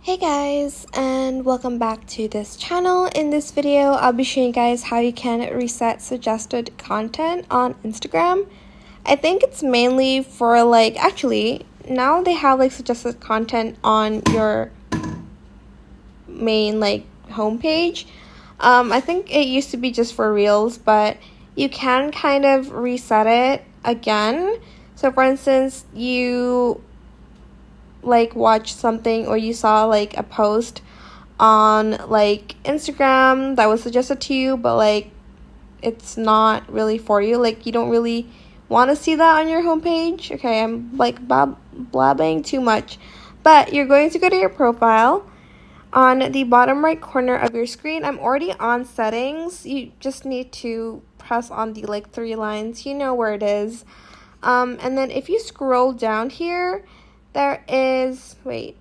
Hey guys, and welcome back to this channel. In this video, I'll be showing you guys how you can reset suggested content on Instagram. I think it's mainly for actually now they have suggested content on your main homepage. I think it used to be just for reels, but you can kind of reset it again. So for instance, you watch something or you saw a post on Instagram that was suggested to you, but it's not really for you, you don't really want to see that on your homepage. Okay, I'm blabbing too much, but you're going to go to your profile. On the bottom right corner of your screen, I'm already on settings. You just need to press on the three lines, you know where it is. And then if you scroll down here, there is, okay,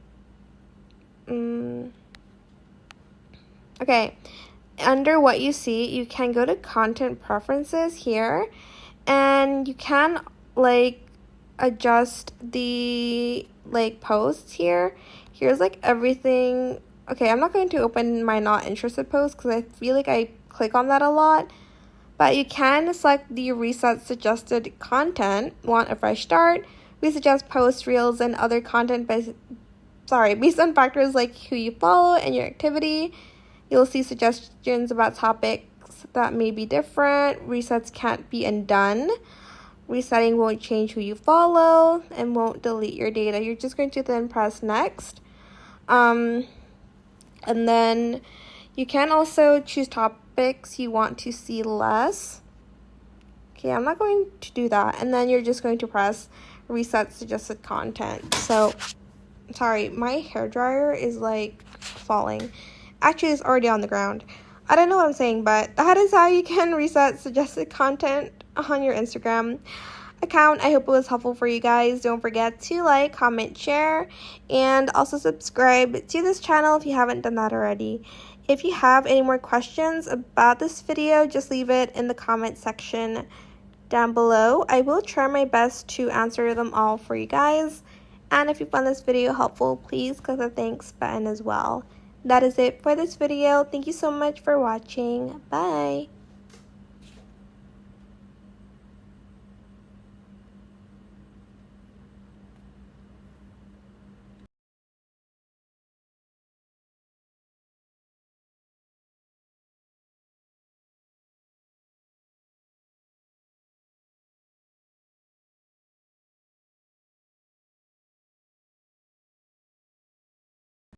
under what you see, you can go to content preferences here, and you can adjust the posts here. Here's everything. Okay, I'm not going to open my not interested post because I feel like I click on that a lot. But you can select the reset suggested content, want a fresh start. We suggest posts, reels, and other content based on factors like who you follow and your activity. You'll see suggestions about topics that may be different. Resets can't be undone. Resetting won't change who you follow and won't delete your data. You're just going to then press next. And then you can also choose topics you want to see less. Okay, I'm not going to do that. And then you're just going to press reset suggested content. So, sorry, my hairdryer is falling. Actually, it's already on the ground. I don't know what I'm saying, but that is how you can reset suggested content on your Instagram account. I hope it was helpful for you guys. Don't forget to like, comment, share, and also subscribe to this channel if you haven't done that already. If you have any more questions about this video, just leave it in the comment section down below. I will try my best to answer them all for you guys. And if you found this video helpful, please click the thanks button as well. That is it for this video. Thank you so much for watching. Bye!